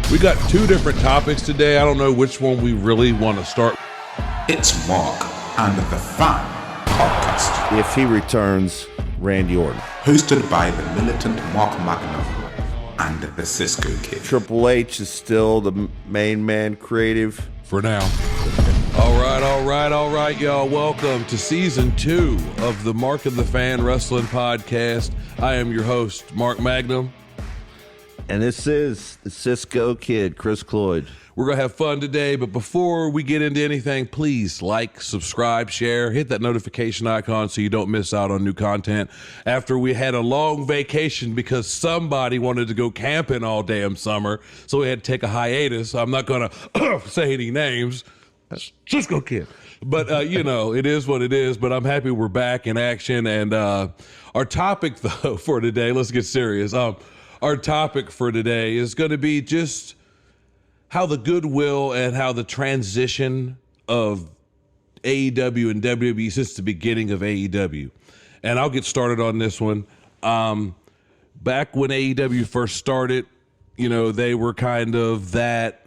We got two different topics today. I don't know which one we really want to start. It's Mark and the Fan podcast. If he returns, Randy Orton. Hosted by the militant Mark Magnum and the Cisco Kid. Triple H is still the main man creative. For now. All right, y'all. Welcome to season 2 of the Mark and the Fan Wrestling Podcast. I am your host, Mark Magnum. And this is the Cisco Kid, Chris Cloyd. We're going to have fun today, but before we get into anything, please like, subscribe, share, hit that notification icon so you don't miss out on new content. After we had a long vacation because somebody wanted to go camping all damn summer, so we had to take a hiatus. I'm not going to say any names. Cisco Kid. But, it is what it is, but I'm happy we're back in action. And our topic, though, for today, let's get serious. Our topic for today is going to be just how the goodwill and how the transition of AEW and WWE since the beginning of AEW. And I'll get started on this one. Back when AEW first started, they were kind of that,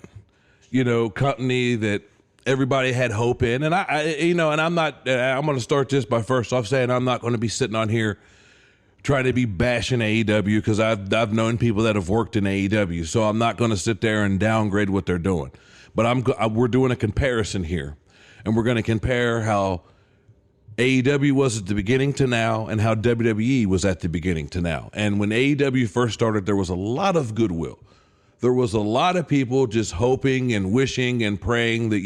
company that everybody had hope in. And I'm going to start this by first off saying I'm not going to be sitting on here trying to be bashing AEW because I've known people that have worked in AEW, so I'm not going to sit there and downgrade what they're doing. But we're doing a comparison here, and we're going to compare how AEW was at the beginning to now and how WWE was at the beginning to now. And when AEW first started, there was a lot of goodwill. There was a lot of people just hoping and wishing and praying that,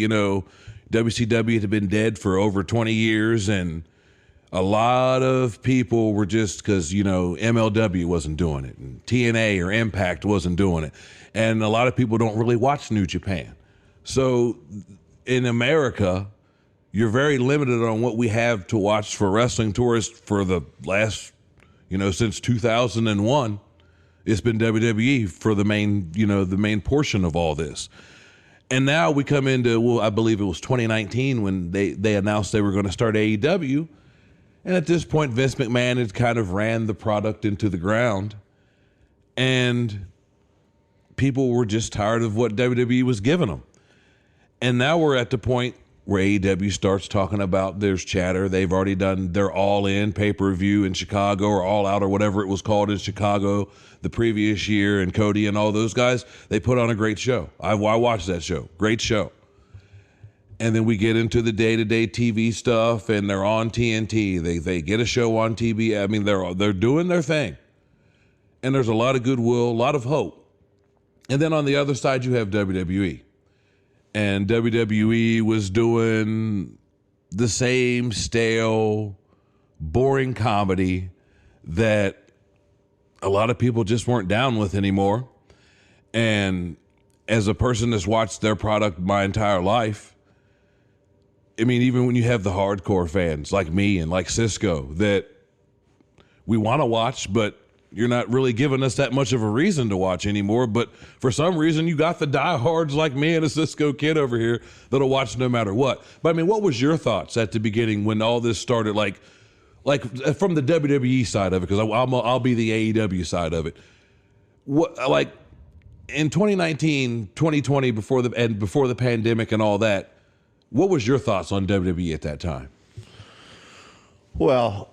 WCW had been dead for over 20 years, and a lot of people were just because, MLW wasn't doing it and TNA or Impact wasn't doing it. And a lot of people don't really watch New Japan. So in America, you're very limited on what we have to watch for wrestling tourists for the last, since 2001. It's been WWE for the main portion of all this. And now we come into, I believe it was 2019 when they announced they were going to start AEW. And at this point, Vince McMahon had kind of ran the product into the ground. And people were just tired of what WWE was giving them. And now we're at the point where AEW starts talking about there's chatter. They've already done their all-in pay-per-view in Chicago or all-out or whatever it was called in Chicago the previous year. And Cody and all those guys, they put on a great show. I watched that show. Great show. And then we get into the day-to-day TV stuff, and they're on TNT. They get a show on TV. I mean, they're doing their thing. And there's a lot of goodwill, a lot of hope. And then on the other side, you have WWE. And WWE was doing the same stale, boring comedy that a lot of people just weren't down with anymore. And as a person that's watched their product my entire life, I mean, even when you have the hardcore fans like me and like Cisco that we want to watch, but you're not really giving us that much of a reason to watch anymore. But for some reason, you got the diehards like me and a Cisco Kid over here that'll watch no matter what. But I mean, what was your thoughts at the beginning when all this started, like from the WWE side of it? Because I'll be the AEW side of it. What, like in 2019, 2020, before the pandemic and all that, what was your thoughts on WWE at that time? Well,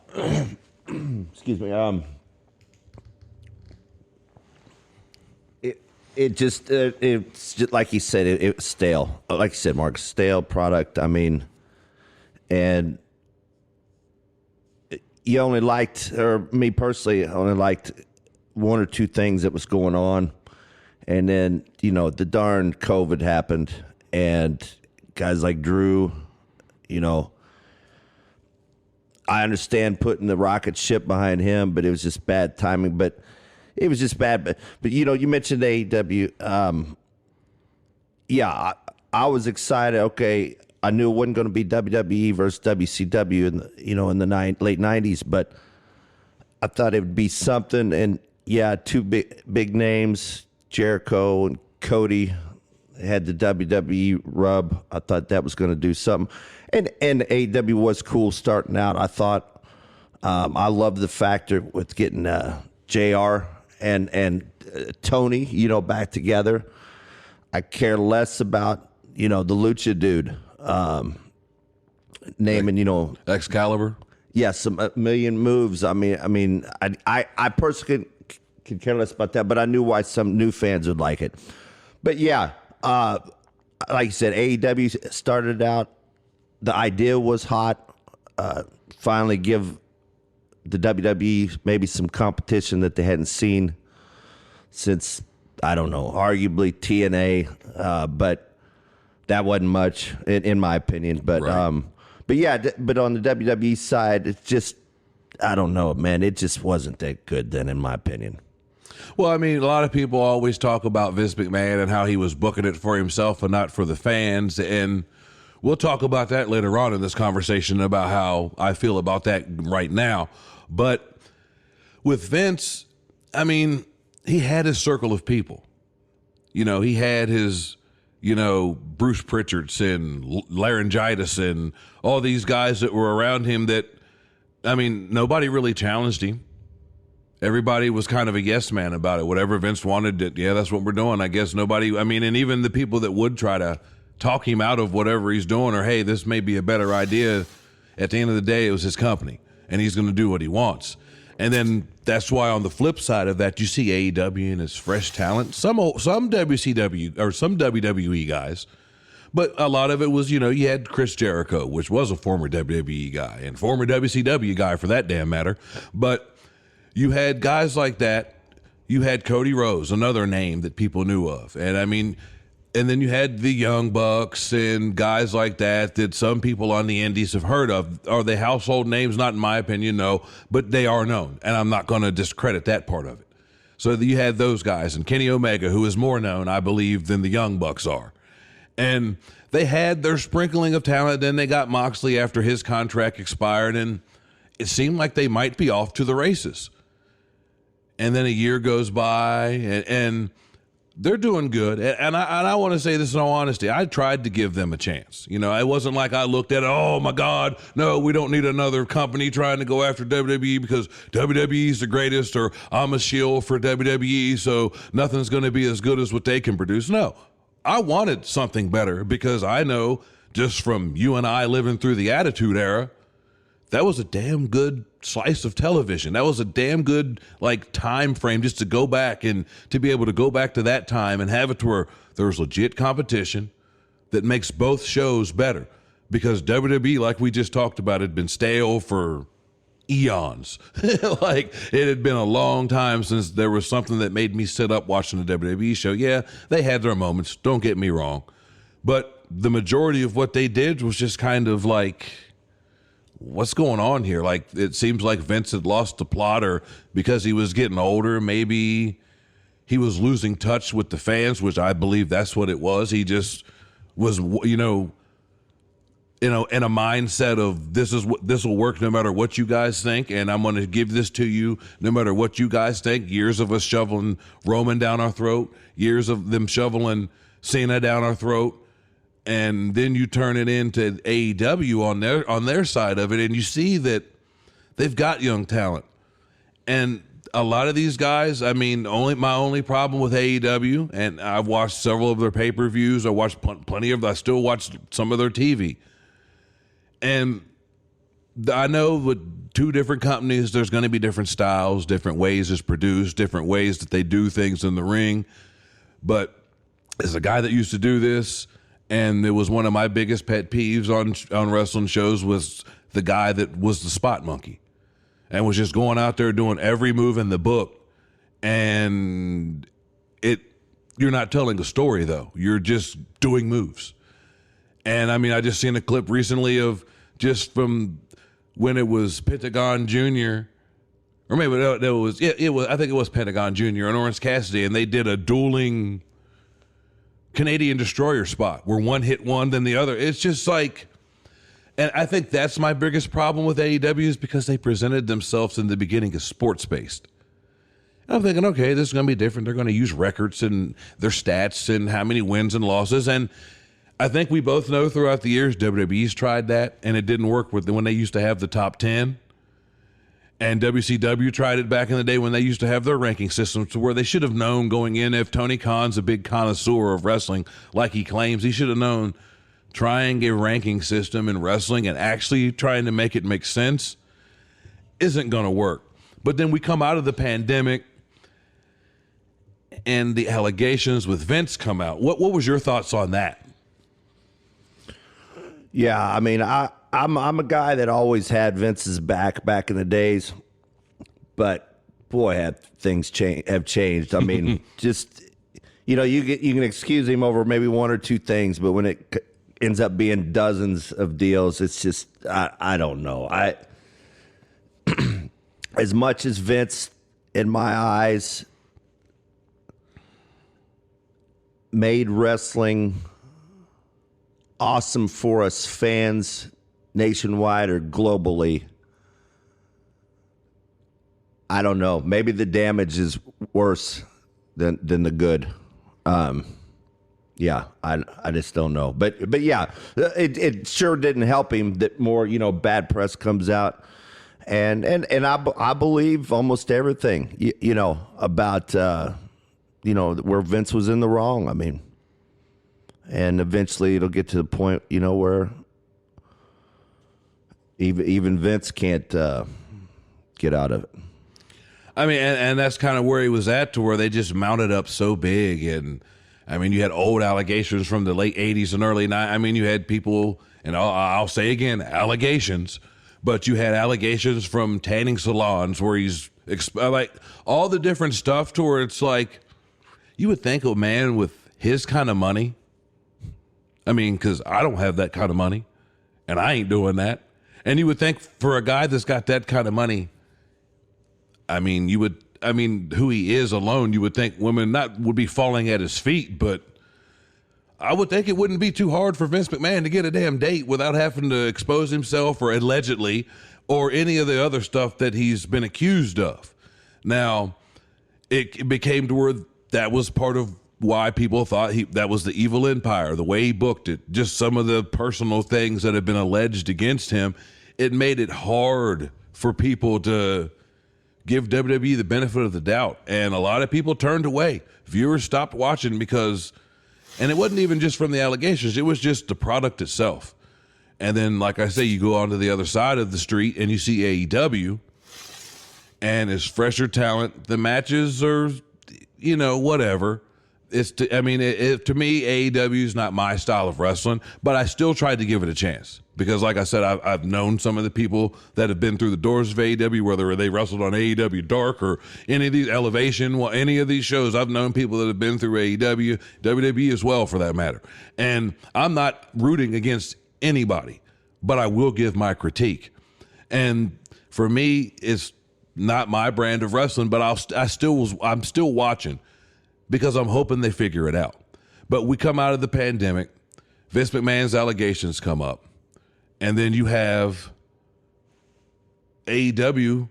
excuse me. It's just like you said. It was stale. Like you said, Mark, stale product. I mean, and you only liked, or me personally, I only liked one or two things that was going on, and then the darn COVID happened, and guys like Drew, I understand putting the rocket ship behind him, but it was just bad timing. But it was just bad. But you mentioned AEW. I was excited. Okay, I knew it wasn't going to be WWE versus WCW in the late '90s, but I thought it would be something. And two big names, Jericho and Cody, had the WWE rub. I thought that was going to do something. And AEW was cool starting out. I thought I loved the factor with getting JR and Tony, back together. I care less about, the Lucha dude naming, Excalibur. yes, a million moves. I personally could care less about that, but I knew why some new fans would like it. But yeah, like you said, AEW started out. The idea was hot. Finally, give the WWE maybe some competition that they hadn't seen since, I don't know, arguably TNA, but that wasn't much in my opinion. But right. but yeah, but on the WWE side, it's just, I don't know, man. It just wasn't that good then, in my opinion. Well, I mean, a lot of people always talk about Vince McMahon and how he was booking it for himself and not for the fans. And we'll talk about that later on in this conversation about how I feel about that right now. But with Vince, I mean, he had his circle of people. He had his, Bruce Pritchards and Laryngitis and all these guys that were around him that, I mean, nobody really challenged him. Everybody was kind of a yes man about it. Whatever Vince wanted, yeah, that's what we're doing. I guess nobody, I mean, and even the people that would try to talk him out of whatever he's doing, or, hey, this may be a better idea, at the end of the day, it was his company, and he's going to do what he wants. And then that's why on the flip side of that, you see AEW and its fresh talent, some WCW or some WWE guys, but a lot of it was, you had Chris Jericho, which was a former WWE guy and former WCW guy for that damn matter. But you had guys like that. You had Cody Rhodes, another name that people knew of. And I mean, and then you had the Young Bucks and guys like that some people on the indies have heard of. Are they household names? Not in my opinion, no, but they are known. And I'm not going to discredit that part of it. So you had those guys and Kenny Omega, who is more known, I believe, than the Young Bucks are. And they had their sprinkling of talent. Then they got Moxley after his contract expired, and it seemed like they might be off to the races. And then a year goes by, and they're doing good. And I want to say this in all honesty. I tried to give them a chance. It wasn't like I looked at it, oh, my God, no, we don't need another company trying to go after WWE because WWE is the greatest, or I'm a shield for WWE, so nothing's going to be as good as what they can produce. No, I wanted something better because I know just from you and I living through the Attitude Era, that was a damn good slice of television. That was a damn good time frame just to go back and to be able to go back to that time and have it to where there's legit competition that makes both shows better. Because WWE, like we just talked about, had been stale for eons. It had been a long time since there was something that made me sit up watching a WWE show. Yeah, they had their moments, don't get me wrong. But the majority of what they did was just kind of what's going on here? It seems like Vince had lost the plot, or because he was getting older, maybe he was losing touch with the fans, which I believe that's what it was. He just was, in a mindset of this will work no matter what you guys think, and I'm going to give this to you no matter what you guys think. Years of us shoveling Roman down our throat, years of them shoveling Cena down our throat. And then you turn it into AEW on their side of it, and you see that they've got young talent. And a lot of these guys, I mean, my only problem with AEW, and I've watched several of their pay-per-views, I watched plenty of, I still watch some of their TV. And I know with two different companies, there's going to be different styles, different ways it's produced, different ways that they do things in the ring. But as a guy that used to do this, and it was one of my biggest pet peeves on wrestling shows, was the guy that was the spot monkey and was just going out there doing every move in the book. And you're not telling a story, though. You're just doing moves. And I mean, I just seen a clip recently of just from when it was Pentagon Jr., or maybe it was, I think it was Pentagon Jr. and Orange Cassidy, and they did a dueling Canadian Destroyer spot where one hit one, then the other. It's just and I think that's my biggest problem with AEW, is because they presented themselves in the beginning as sports-based. And I'm thinking, okay, this is going to be different. They're going to use records and their stats and how many wins and losses. And I think we both know throughout the years WWE's tried that, and it didn't work when they used to have the top 10. And WCW tried it back in the day when they used to have their ranking systems, to where they should have known going in, if Tony Khan's a big connoisseur of wrestling like he claims, he should have known trying a ranking system in wrestling and actually trying to make it make sense isn't going to work. But then we come out of the pandemic and the allegations with Vince come out. What was your thoughts on that? Yeah, I mean, I'm a guy that always had Vince's back in the days, but boy, have things changed. I mean, just you can excuse him over maybe one or two things, but when it ends up being dozens of deals, it's just I don't know. As much as Vince, in my eyes, made wrestling awesome for us fans nationwide or globally, I don't know. Maybe the damage is worse than the good. Yeah, I just don't know. But yeah, it sure didn't help him that more bad press comes out, and I believe almost everything about where Vince was in the wrong. I mean, and eventually it'll get to the point where even Vince can't get out of it. I mean, and that's kind of where he was at, to where they just mounted up so big. And I mean, you had old allegations from the late 80s and early 90s. I mean, you had people, and I'll say again, allegations, but you had allegations from tanning salons where he's like all the different stuff, to where it's like, you would think a man with his kind of money, I mean, because I don't have that kind of money and I ain't doing that. And you would think for a guy that's got that kind of money, I mean, who he is alone, you would think women would be falling at his feet, but I would think it wouldn't be too hard for Vince McMahon to get a damn date without having to expose himself, or allegedly, or any of the other stuff that he's been accused of. Now, it became to where that was part of why people thought that was the evil empire, the way he booked it, just some of the personal things that have been alleged against him. It made it hard for people to give WWE the benefit of the doubt. And a lot of people turned away. Viewers stopped watching because, and it wasn't even just from the allegations, it was just the product itself. And then, like I say, you go on to the other side of the street and you see AEW, and it's fresher talent. The matches are, whatever. To me, AEW is not my style of wrestling, but I still tried to give it a chance because, like I said, I've known some of the people that have been through the doors of AEW, whether they wrestled on AEW Dark or any of these Elevation, any of these shows. I've known people that have been through AEW, WWE as well, for that matter. And I'm not rooting against anybody, but I will give my critique. And for me, it's not my brand of wrestling, but I'm still watching, because I'm hoping they figure it out. But we come out of the pandemic, Vince McMahon's allegations come up, and then you have AEW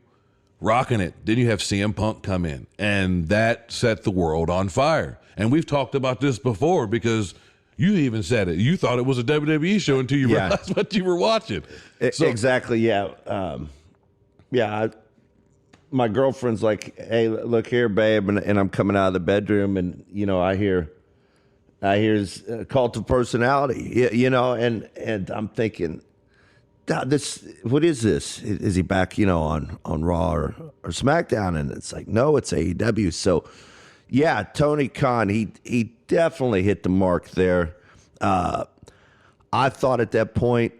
rocking it. Then you have CM Punk come in, and that set the world on fire. And we've talked about this before, because you even said it. You thought it was a WWE show until you realized what you were watching. Exactly, yeah. My girlfriend's like, "Hey, look here, babe," and I'm coming out of the bedroom, and I hear his cult of personality, and I'm thinking, what is this? Is he back, on Raw or SmackDown? And it's like, no, it's AEW. So, yeah, Tony Khan, he definitely hit the mark there. I thought at that point,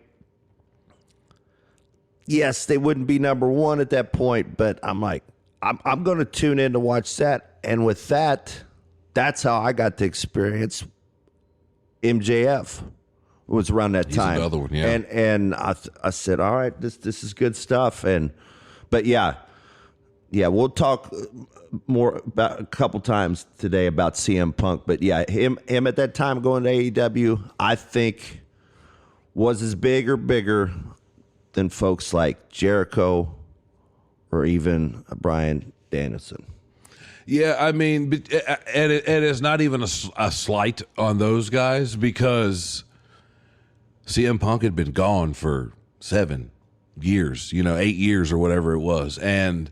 yes, they wouldn't be number one at that point, but I'm like, I'm going to tune in to watch that. And with that, that's how I got to experience MJF. It was around that time. Another one, yeah. And I said, all right, this is good stuff. But yeah, we'll talk more about a couple times today about CM Punk. But yeah, him at that time going to AEW, I think was as big or bigger than folks like Jericho or even Bryan Danielson. Yeah, I mean, and it's not even a slight on those guys, because CM Punk had been gone for 7 years, 8 years or whatever it was. And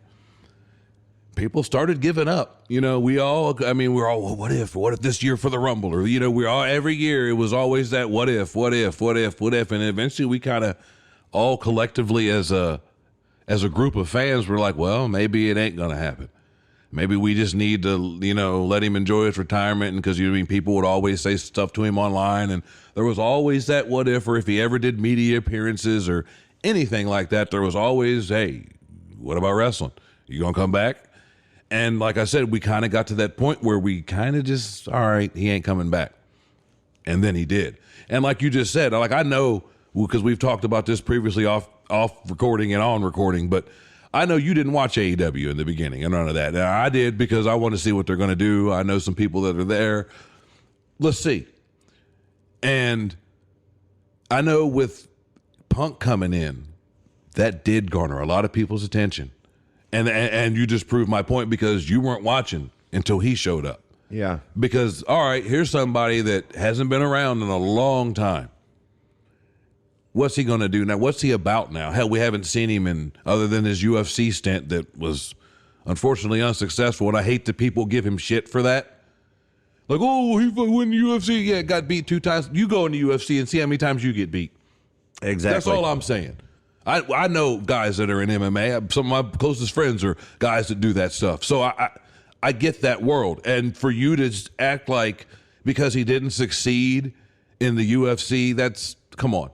people started giving up. We're all, well, what if this year for the Rumble? Or, we're all, every year it was always that what if. And eventually we kind of all collectively as a group of fans were like, well, maybe it ain't going to happen. Maybe we just need to, let him enjoy his retirement. And because, people would always say stuff to him online. And there was always that what if, or if he ever did media appearances or anything like that, there was always, hey, what about wrestling? You going to come back? And like I said, we kind of got to that point where we kind of just, all right, he ain't coming back. And then he did. And like you just said, like I know, because we've talked about this previously off recording and on recording, but I know you didn't watch AEW in the beginning and none of that. Now, I did because I want to see what they're going to do. I know some people that are there. Let's see. And I know with Punk coming in, that did garner a lot of people's attention. And you just proved my point because you weren't watching until he showed up. Yeah. Because, all right, here's somebody that hasn't been around in a long time. What's he going to do now? What's he about now? Hell, we haven't seen him in other than his UFC stint that was unfortunately unsuccessful. And I hate that people give him shit for that. Like, oh, he won the UFC. Yeah, got beat 2 times. You go in the UFC and see how many times you get beat. Exactly. That's all I'm saying. I know guys that are in MMA. Some of my closest friends are guys that do that stuff. So I get that world. And for you to just act like because he didn't succeed in the UFC, come on.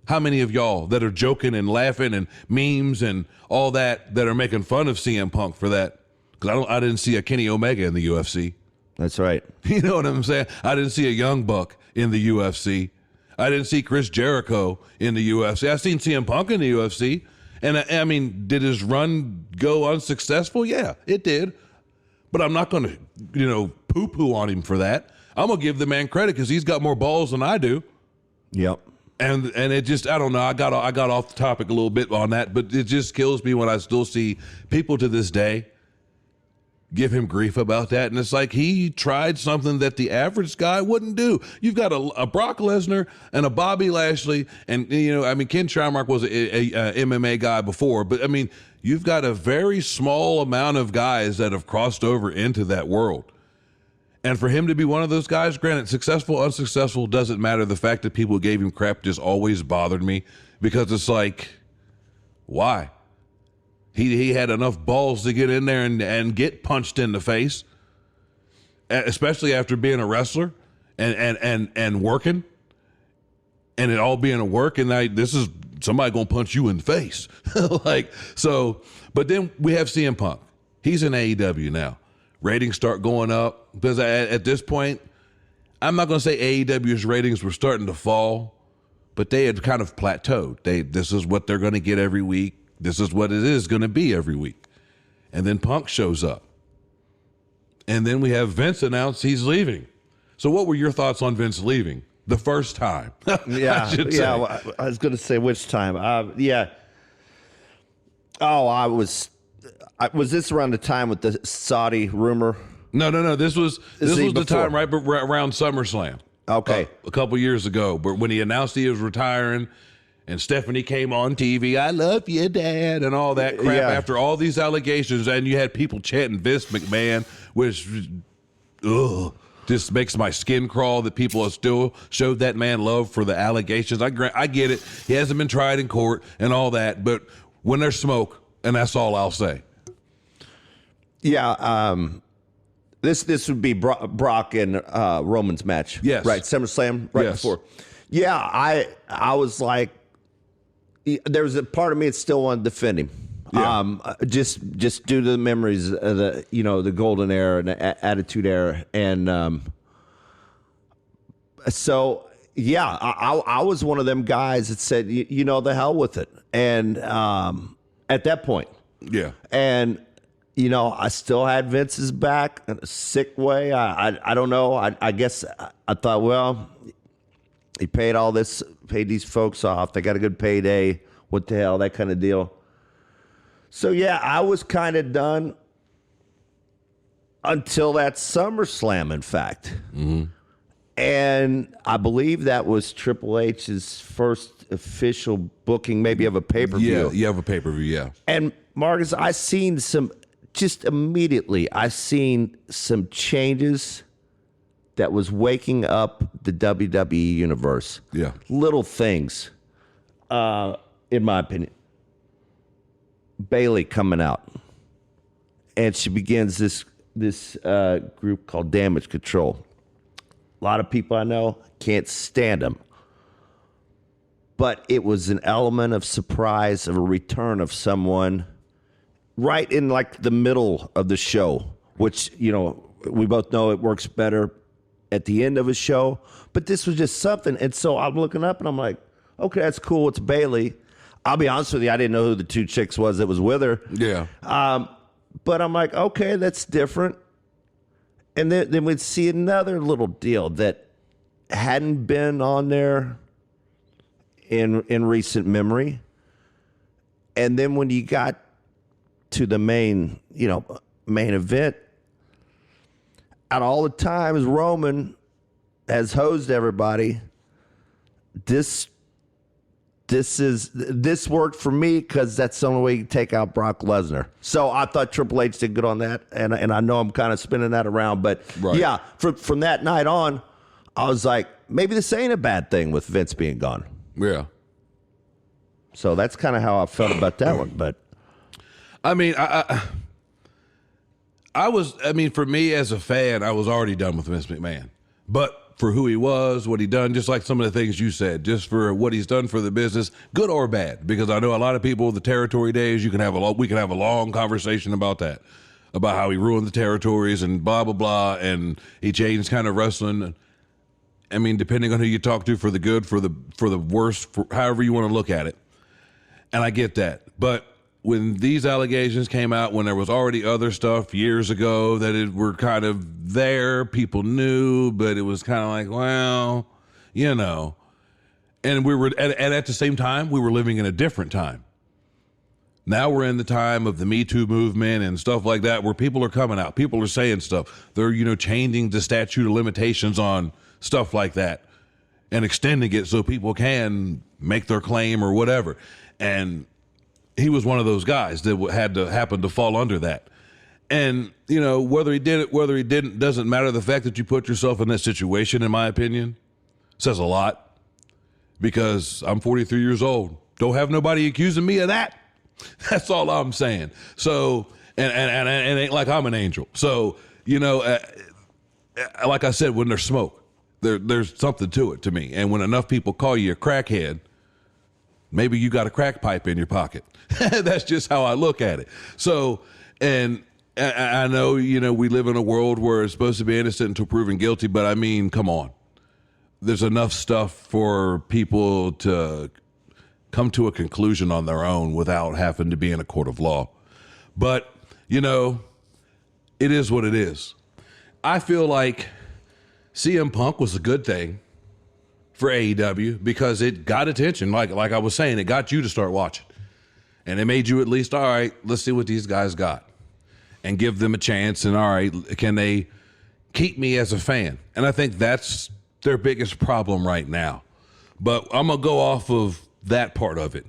How many of y'all that are joking and laughing and memes and all that are making fun of CM Punk for that? Because I didn't see a Kenny Omega in the UFC. That's right. You know what I'm saying? I didn't see a Young Buck in the UFC. I didn't see Chris Jericho in the UFC. I seen CM Punk in the UFC. And I mean, did his run go unsuccessful? Yeah, it did. But I'm not going to, poo-poo on him for that. I'm going to give the man credit because he's got more balls than I do. Yep. And it just, I don't know, I got off the topic a little bit on that, but it just kills me when I still see people to this day give him grief about that. And it's like he tried something that the average guy wouldn't do. You've got a Brock Lesnar and a Bobby Lashley. And, Ken Shamrock was a MMA guy before. But, you've got a very small amount of guys that have crossed over into that world. And for him to be one of those guys, granted, successful, unsuccessful, doesn't matter. The fact that people gave him crap just always bothered me because it's like, why? He had enough balls to get in there and get punched in the face, especially after being a wrestler and working, and it all being a work. And this is somebody gonna punch you in the face, But then we have CM Punk. He's in AEW now. Ratings start going up because at this point, I'm not gonna say AEW's ratings were starting to fall, but they had kind of plateaued. This is what they're gonna get every week. This is what it is going to be every week. And then Punk shows up. And then we have Vince announce he's leaving. So what were your thoughts on Vince leaving the first time? Yeah. Well, I was going to say which time. Yeah. Oh, was this around the time with the Saudi rumor? No. This was the time right around SummerSlam. Okay. A couple years ago. But when he announced he was retiring, and Stephanie came on TV, I love you, Dad, and all that crap after all these allegations. And you had people chanting Vince McMahon, which just makes my skin crawl that people still showed that man love for the allegations. I get it. He hasn't been tried in court and all that. But when there's smoke, and that's all I'll say. Yeah. This would be Brock and Roman's match. Yes. Right. SummerSlam right before. Yeah. I was like, there was a part of me that still wanted to defend him. Yeah. Just due to the memories of the golden era and the attitude era. And so, yeah, I was one of them guys that said, the hell with it. And at that point. Yeah. And, I still had Vince's back in a sick way. I don't know. I guess I thought, well, he paid these folks off. They got a good payday. What the hell, that kind of deal. So, yeah, I was kind of done until that SummerSlam, in fact. Mm-hmm. And I believe that was Triple H's first official booking, maybe of a pay-per-view. Yeah, you have a pay-per-view, yeah. And Marcus, I seen just immediately, I seen some changes that was waking up the WWE universe. Yeah. Little things, in my opinion. Bailey coming out. And she begins this group called Damage Control. A lot of people I know can't stand them. But it was an element of surprise, of a return of someone right in like the middle of the show, which, we both know it works better at the end of a show. But this was just something. And so I'm looking up and I'm like, okay, that's cool. It's Bailey. I'll be honest with you, I didn't know who the two chicks was that was with her. Yeah. But I'm like, okay, that's different. And then we'd see another little deal that hadn't been on there in recent memory. And then when you got to the main event, at all the times Roman has hosed everybody, this worked for me because that's the only way you take out Brock Lesnar. So I thought Triple H did good on that, and I know I'm kind of spinning that around, but right. Yeah, from that night on, I was like, maybe this ain't a bad thing with Vince being gone. Yeah. So that's kind of how I felt about that one. But I mean, for me as a fan, I was already done with Vince McMahon, but for who he was, what he done, just like some of the things you said, just for what he's done for the business, good or bad. Because I know a lot of people, the territory days, we can have a long conversation about that, about how he ruined the territories and blah blah blah, and he changed kind of wrestling. I mean, depending on who you talk to, for the good, for the worse, for however you want to look at it, and I get that. But when these allegations came out, when there was already other stuff years ago that were kind of there, people knew, but it was kind of like, well, and we were, and at the same time, we were living in a different time. Now we're in the time of the Me Too movement and stuff like that, where people are coming out, people are saying stuff. They're, changing the statute of limitations on stuff like that and extending it so people can make their claim or whatever. And he was one of those guys that had to happen to fall under that. And, whether he did it, whether he didn't, doesn't matter. The fact that you put yourself in that situation, in my opinion, says a lot. Because I'm 43 years old. Don't have nobody accusing me of that. That's all I'm saying. So, and it ain't like I'm an angel. So, like I said, when there's smoke, there's something to it to me. And when enough people call you a crackhead, maybe you got a crack pipe in your pocket. That's just how I look at it. So, and I know, we live in a world where it's supposed to be innocent until proven guilty, but I mean, come on. There's enough stuff for people to come to a conclusion on their own without having to be in a court of law. But, it is what it is. I feel like CM Punk was a good thing for AEW because it got attention. Like I was saying, it got you to start watching. And it made you at least, all right, let's see what these guys got. And give them a chance. And all right, can they keep me as a fan? And I think that's their biggest problem right now. But I'm going to go off of that part of it.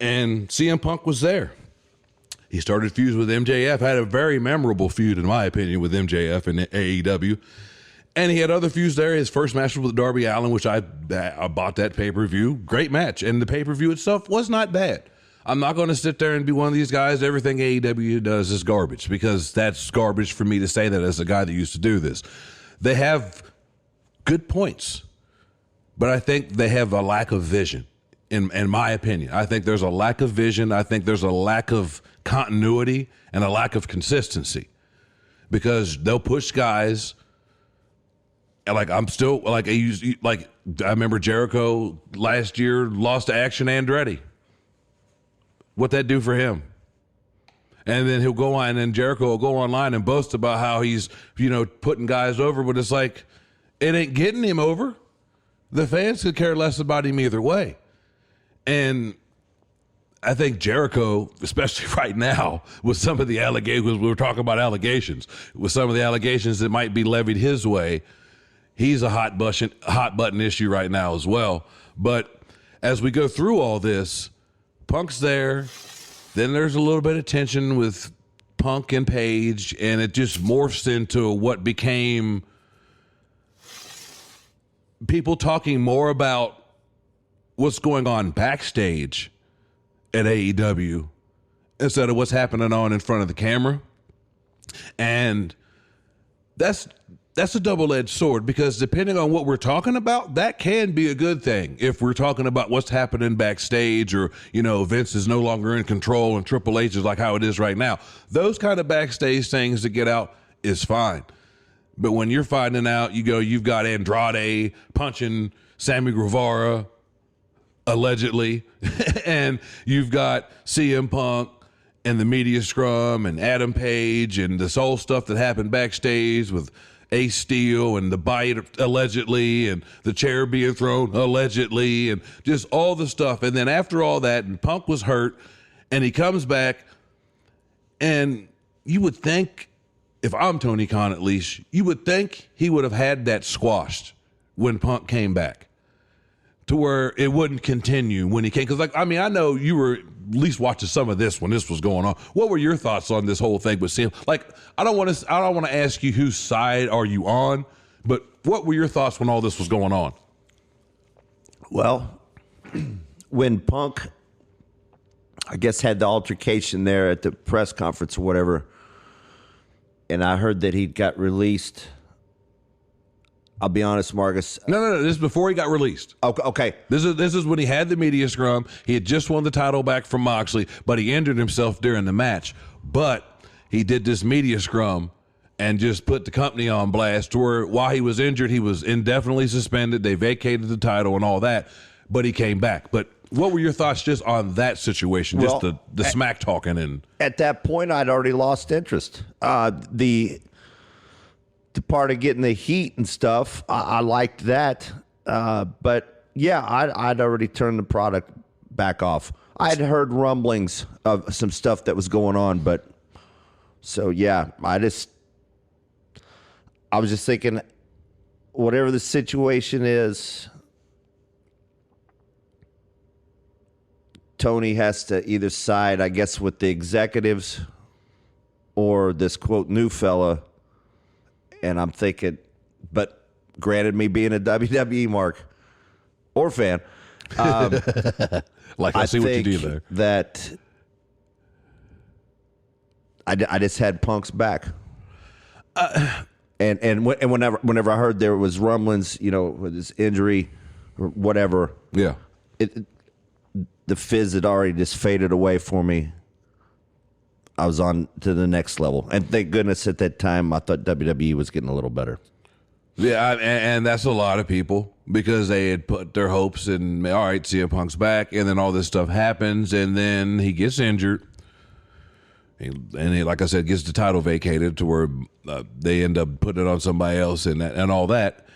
And CM Punk was there. He started feuds with MJF, had a very memorable feud, in my opinion, with MJF and AEW. And he had other feuds there. His first match was with Darby Allin, which I bought that pay-per-view. Great match. And the pay-per-view itself was not bad. I'm not going to sit there and be one of these guys, everything AEW does is garbage, because that's garbage for me to say that as a guy that used to do this. They have good points, but I think they have a lack of vision, in my opinion. I think there's a lack of vision. I think there's a lack of continuity and a lack of consistency, because they'll push guys. And I remember Jericho last year lost to Action Andretti. What that do for him? And then he'll go on, and Jericho will go online and boast about how he's, putting guys over, but it's like, it ain't getting him over. The fans could care less about him either way. And I think Jericho, especially right now, with some of the allegations, we were talking about allegations, with some of the allegations that might be levied his way, he's a hot button issue right now as well. But as we go through all this, Punk's there. Then there's a little bit of tension with Punk and Page, and it just morphs into what became people talking more about what's going on backstage at AEW instead of what's happening on in front of the camera. And that's a double-edged sword, because depending on what we're talking about, that can be a good thing. If we're talking about what's happening backstage, or, Vince is no longer in control and Triple H is like how it is right now, those kind of backstage things that get out is fine. But when you're finding out, you've got Andrade punching Sammy Guevara, allegedly, and you've got CM Punk and the media scrum and Adam Page and this whole stuff that happened backstage with Ace Steel and the bite allegedly and the chair being thrown allegedly and just all the stuff. And then after all that, and Punk was hurt and he comes back, and you would think, if I'm Tony Khan at least, you would think he would have had that squashed when Punk came back, to where it wouldn't continue when he came. Because, I know you were at least watching some of this when this was going on. What were your thoughts on this whole thing with Sam? I don't want to ask you whose side are you on, but what were your thoughts when all this was going on? Well, when Punk, I guess, had the altercation there at the press conference or whatever, and I heard that he got released. I'll be honest, Marcus. No. This is before he got released. Okay. This is when he had the media scrum. He had just won the title back from Moxley, but he injured himself during the match. But he did this media scrum and just put the company on blast, to where while he was injured, he was indefinitely suspended. They vacated the title and all that, but he came back. But what were your thoughts just on that situation, just the smack talking? And at that point, I'd already lost interest. The part of getting the heat and stuff, I liked that. But yeah, I'd already turned the product back off. I'd heard rumblings of some stuff that was going on, but so yeah, I was just thinking, whatever the situation is, Tony has to either side, I guess, with the executives or this quote new fella. And I'm thinking, but granted, me being a WWE mark or fan, I see what you do there. That I just had Punk's back, and whenever I heard there was rumblings, with his injury or whatever, yeah, the fizz had already just faded away for me. I was on to the next level. And thank goodness at that time, I thought WWE was getting a little better. Yeah, and that's a lot of people, because they had put their hopes in, all right, CM Punk's back, and then all this stuff happens, and then he gets injured. He, like I said, gets the title vacated, to where they end up putting it on somebody else and all that.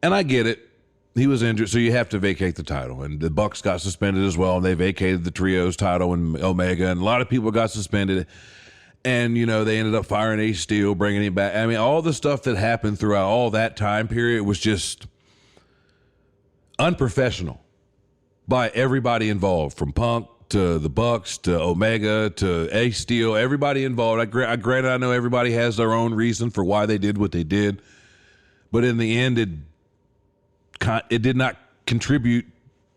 And I get it. He was injured, so you have to vacate the title. And the Bucks got suspended as well, and they vacated the Trios title and Omega, and a lot of people got suspended. And, they ended up firing Ace Steel, bringing him back. All the stuff that happened throughout all that time period was just unprofessional by everybody involved, from Punk to the Bucks to Omega to Ace Steel, everybody involved. Granted, I know everybody has their own reason for why they did what they did, but in the end, it did not contribute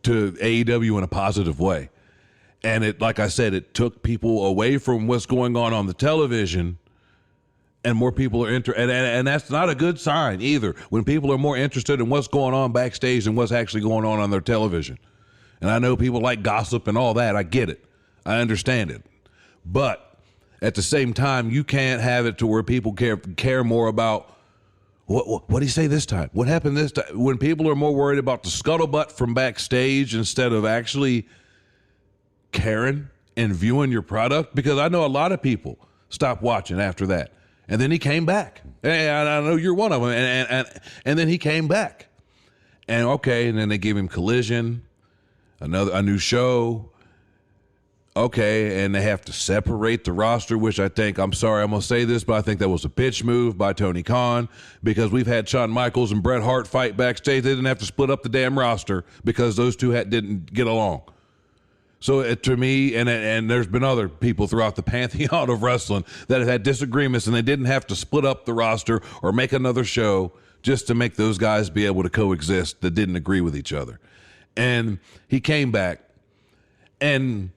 to AEW in a positive way. And it, like I said, it took people away from what's going on the television, and more people are interested. And that's not a good sign either, when people are more interested in what's going on backstage than what's actually going on their television. And I know people like gossip and all that. I get it. I understand it. But at the same time, you can't have it to where people care more about what did he say this time? What happened this time? When people are more worried about the scuttlebutt from backstage instead of actually caring and viewing your product. Because I know a lot of people stopped watching after that. And then he came back. And I know you're one of them. And then he came back. And okay, and then they gave him Collision, a new show. Okay, and they have to separate the roster, which I think, I'm sorry, I'm going to say this, but I think that was a bitch move by Tony Khan, because we've had Shawn Michaels and Bret Hart fight backstage. They didn't have to split up the damn roster because those two didn't get along. So to me, and there's been other people throughout the pantheon of wrestling that have had disagreements, and they didn't have to split up the roster or make another show just to make those guys be able to coexist that didn't agree with each other. And he came back, and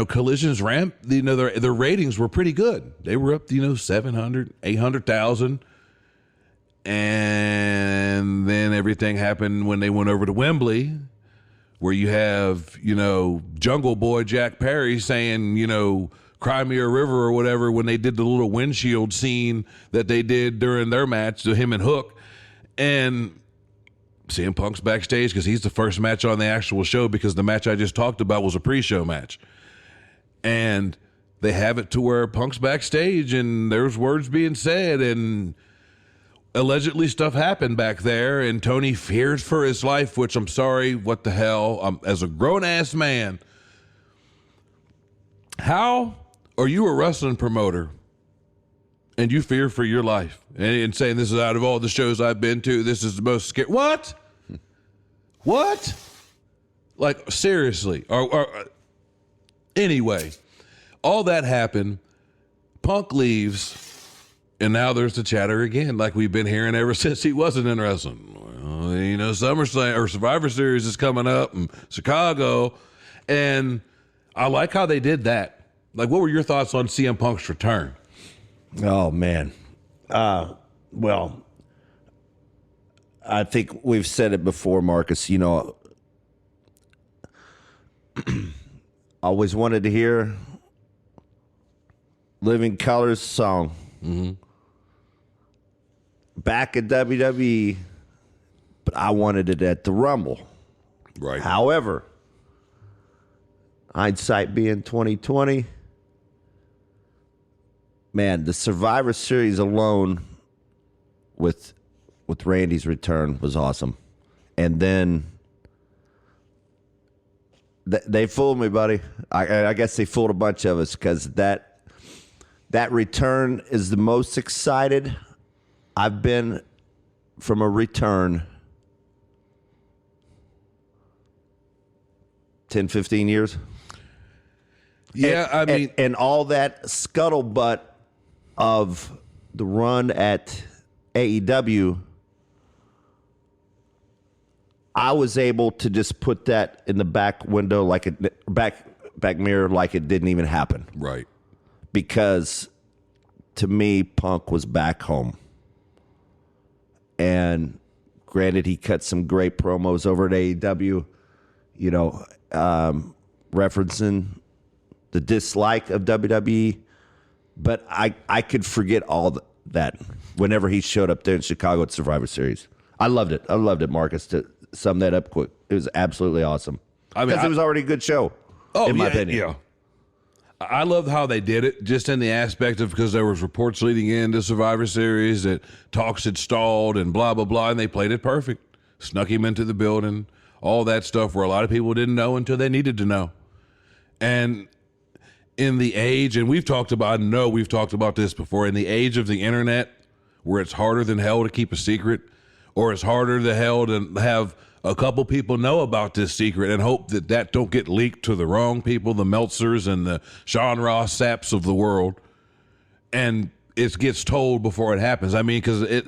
Collision's ramp, their ratings were pretty good. They were up, 700, 800,000. And then everything happened when they went over to Wembley, where you have, Jungle Boy Jack Perry saying, Cry Me a River or whatever, when they did the little windshield scene that they did during their match to him and Hook. And CM Punk's backstage because he's the first match on the actual show, because the match I just talked about was a pre-show match. And they have it to where Punk's backstage and there's words being said, and allegedly stuff happened back there, and Tony feared for his life, which I'm sorry, what the hell? As a grown-ass man, how are you a wrestling promoter and you fear for your life and saying, this is out of all the shows I've been to, this is the most scary? What? What? Like, seriously. Anyway, all that happened. Punk leaves, and now there's the chatter again, like we've been hearing ever since he wasn't in wrestling. Well, SummerSlam or Survivor Series is coming up in Chicago, and I like how they did that. Like, what were your thoughts on CM Punk's return? Oh, man. Well, I think we've said it before, Marcus. I always wanted to hear Living Colors song. Mm-hmm. Back at WWE, but I wanted it at the Rumble. Right. However, hindsight being 2020, man, the Survivor Series alone with Randy's return was awesome. And then they fooled me, buddy. I guess they fooled a bunch of us, because that return is the most excited I've been from a return 10, 15 years. Yeah, and all that scuttlebutt of the run at AEW, I was able to just put that in the back window, back mirror, like it didn't even happen. Right. Because to me, Punk was back home. And granted, he cut some great promos over at AEW, referencing the dislike of WWE. But I could forget all that whenever he showed up there in Chicago at Survivor Series. I loved it, Marcus, to sum that up quick. It was absolutely awesome. Because it was already a good show, in my opinion. Yeah. I love how they did it, just in the aspect of, because there was reports leading into Survivor Series that talks had stalled and blah, blah, blah, and they played it perfect. Snuck him into the building, all that stuff where a lot of people didn't know until they needed to know. And in the age, and we've talked about this before, in the age of the internet, where it's harder than hell to keep a secret, or it's harder than hell to have a couple people know about this secret and hope that don't get leaked to the wrong people, the Meltzers and the Sean Ross Sapps of the world, and it gets told before it happens. I mean, because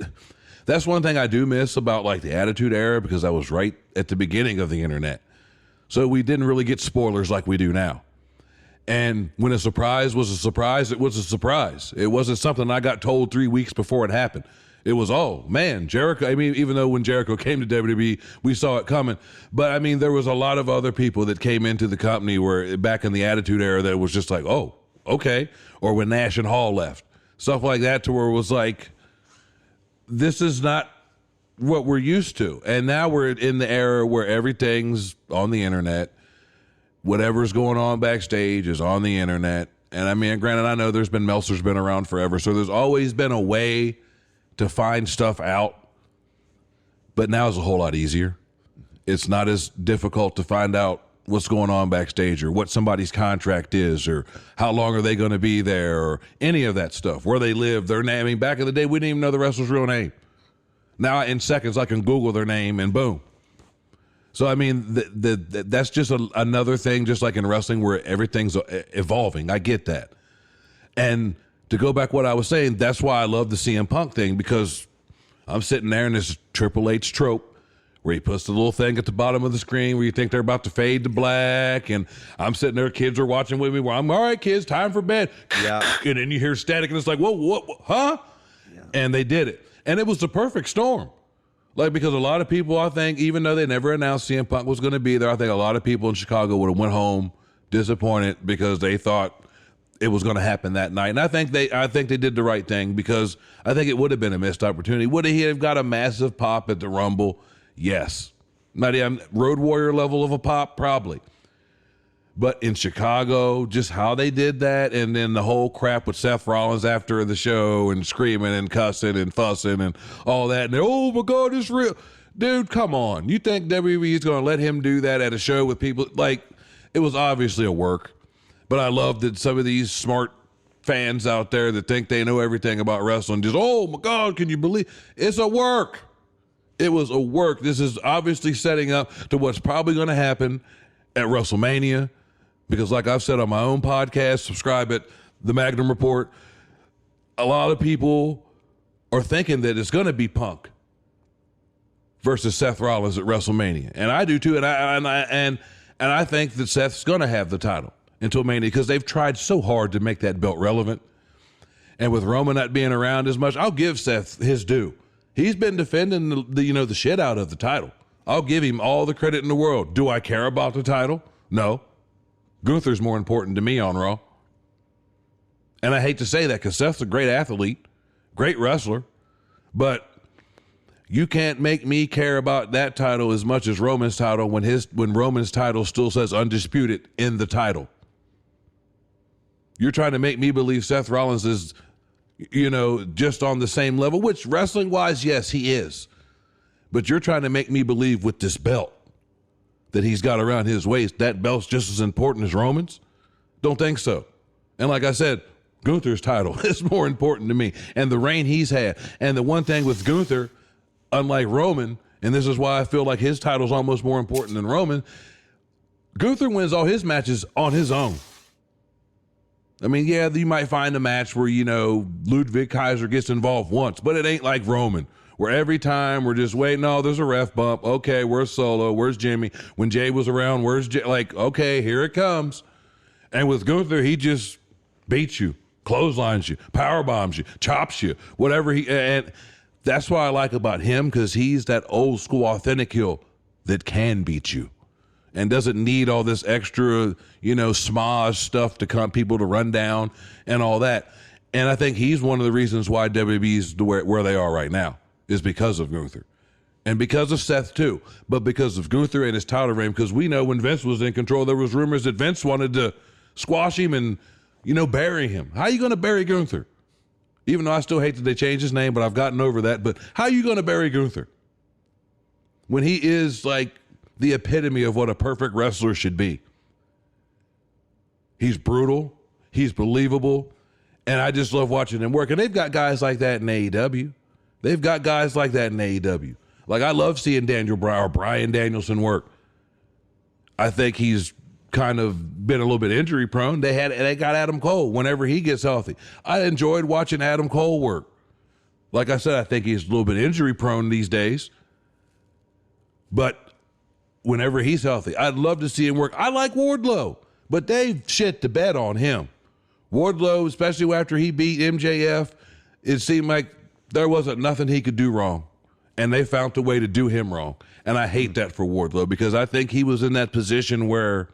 that's one thing I do miss about like the Attitude Era, because I was right at the beginning of the internet. So we didn't really get spoilers like we do now. And when a surprise was a surprise, it was a surprise. It wasn't something I got told 3 weeks before it happened. It was, oh, man, Jericho. I mean, even though when Jericho came to WWE, we saw it coming. But, I mean, there was a lot of other people that came into the company where back in the Attitude Era that was just like, oh, okay. Or when Nash and Hall left. Stuff like that, to where it was like, this is not what we're used to. And now we're in the era where everything's on the internet. Whatever's going on backstage is on the internet. And, I mean, granted, I know Meltzer's been around forever, so there's always been a way to find stuff out, but now it's a whole lot easier. It's not as difficult to find out what's going on backstage or what somebody's contract is or how long are they going to be there or any of that stuff, where they live, their name. I mean, back in the day, we didn't even know the wrestler's real name. Now, in seconds, I can Google their name and boom. So, I mean, that's just another thing, just like in wrestling, where everything's evolving. I get that. And to go back what I was saying, that's why I love the CM Punk thing, because I'm sitting there in this Triple H trope where he puts the little thing at the bottom of the screen where you think they're about to fade to black, and I'm sitting there, kids are watching with me where I'm, all right, kids, time for bed. Yeah. And then you hear static, and it's like, whoa, what huh? Yeah. And they did it. And it was the perfect storm. Like, because a lot of people, I think, even though they never announced CM Punk was going to be there, I think a lot of people in Chicago would have went home disappointed because they thought it was going to happen that night. And I think they did the right thing, because I think it would have been a missed opportunity. Would he have got a massive pop at the Rumble? Yes. Not even Road Warrior level of a pop, probably. But in Chicago, just how they did that, and then the whole crap with Seth Rollins after the show and screaming and cussing and fussing and all that. And oh my God, it's real. Dude, come on. You think WWE is going to let him do that at a show with people? Like, it was obviously a work. But I love that some of these smart fans out there that think they know everything about wrestling just, oh my God, can you believe? It's a work. It was a work. This is obviously setting up to what's probably going to happen at WrestleMania, because like I've said on my own podcast, subscribe at the Magnum Report, a lot of people are thinking that it's going to be Punk versus Seth Rollins at WrestleMania. And I do too. And I think that Seth's going to have the title until Mania, because they've tried so hard to make that belt relevant. And with Roman not being around as much, I'll give Seth his due. He's been defending the shit out of the title. I'll give him all the credit in the world. Do I care about the title? No. Gunther's more important to me on Raw. And I hate to say that, because Seth's a great athlete, great wrestler, but you can't make me care about that title as much as Roman's title when Roman's title still says undisputed in the title. You're trying to make me believe Seth Rollins is, just on the same level, which wrestling-wise, yes, he is. But you're trying to make me believe with this belt that he's got around his waist, that belt's just as important as Roman's? Don't think so. And like I said, Gunther's title is more important to me. And the reign he's had. And the one thing with Gunther, unlike Roman, and this is why I feel like his title's almost more important than Roman, Gunther wins all his matches on his own. I mean, yeah, you might find a match where, Ludwig Kaiser gets involved once, but it ain't like Roman, where every time we're just waiting, oh, there's a ref bump. Okay, where's Solo? Where's Jimmy? When Jay was around, where's Jay? Like, okay, here it comes. And with Gunther, he just beats you, clotheslines you, power bombs you, chops you, whatever and that's what I like about him, because he's that old school authentic heel that can beat you and doesn't need all this extra, smodge stuff to come people to run down and all that. And I think he's one of the reasons why WWE's where they are right now is because of Gunther. And because of Seth too, but because of Gunther and his title reign, because we know when Vince was in control, there was rumors that Vince wanted to squash him and, bury him. How are you going to bury Gunther? Even though I still hate that they changed his name, but I've gotten over that. But how are you going to bury Gunther when he is like the epitome of what a perfect wrestler should be? He's brutal. He's believable. And I just love watching him work. And they've got guys like that in AEW. They've got guys like that in AEW. Like, I love seeing Bryan Danielson work. I think he's kind of been a little bit injury prone. They got Adam Cole whenever he gets healthy. I enjoyed watching Adam Cole work. Like I said, I think he's a little bit injury prone these days. But whenever he's healthy, I'd love to see him work. I like Wardlow, but they shit the bed on him. Wardlow, especially after he beat MJF, it seemed like there wasn't nothing he could do wrong. And they found a way to do him wrong. And I hate that for Wardlow, because I think he was in that position where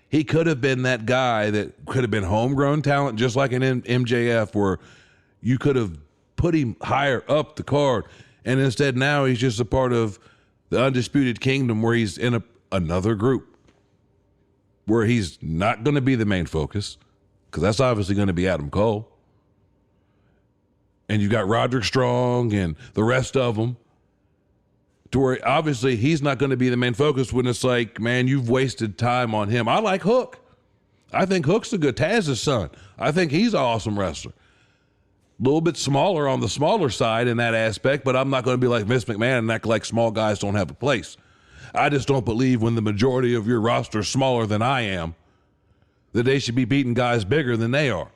he could have been that guy that could have been homegrown talent, just like an MJF, where you could have put him higher up the card. And instead now he's just a part of the Undisputed Kingdom, where he's in another group, where he's not going to be the main focus, because that's obviously going to be Adam Cole. And you've got Roderick Strong and the rest of them. to where obviously he's not going to be the main focus when it's like, man, you've wasted time on him. I like Hook. I think Hook's a good Taz's son. I think he's an awesome wrestler. A little bit smaller on the smaller side in that aspect, but I'm not going to be like Vince McMahon and act like small guys don't have a place. I just don't believe when the majority of your roster is smaller than I am that they should be beating guys bigger than they are.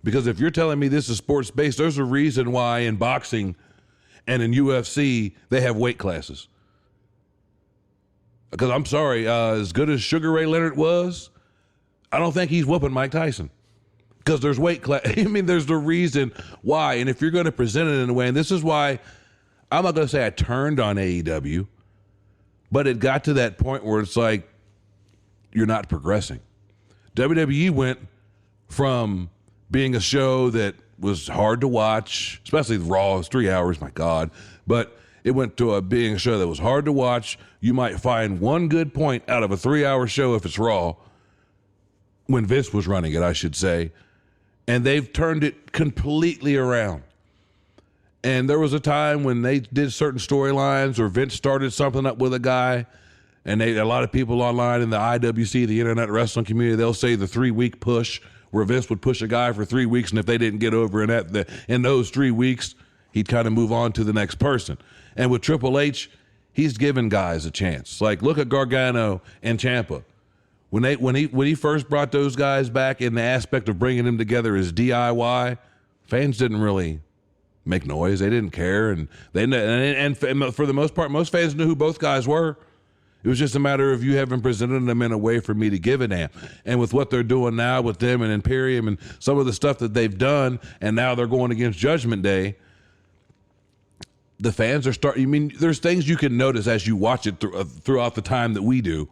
Because if you're telling me this is sports-based, there's a reason why in boxing and in UFC they have weight classes. Because I'm sorry, as good as Sugar Ray Leonard was, I don't think he's whooping Mike Tyson. Because there's weight class. I mean, there's the reason why. And if you're going to present it in a way, and this is why I'm not going to say I turned on AEW, but it got to that point where it's like, you're not progressing. WWE went from being a show that was hard to watch, especially Raw, it's 3 hours, my God. But it went to being a show that was hard to watch. You might find one good point out of a 3-hour show if it's Raw, when Vince was running it, I should say. And they've turned it completely around. And there was a time when they did certain storylines or Vince started something up with a guy, and a lot of people online in the IWC, the Internet Wrestling community, they'll say the 3-week push, where Vince would push a guy for 3 weeks, and if they didn't get over in those 3 weeks, he'd kind of move on to the next person. And with Triple H, he's given guys a chance. Like, look at Gargano and Ciampa. When he first brought those guys back in the aspect of bringing them together as DIY, fans didn't really make noise. They didn't care, and for the most part, most fans knew who both guys were. It was just a matter of you haven't presented them in a way for me to give a damn. And with what they're doing now with them and Imperium and some of the stuff that they've done, and now they're going against Judgment Day, the fans are starting. I mean, there's things you can notice as you watch it throughout the time that we do.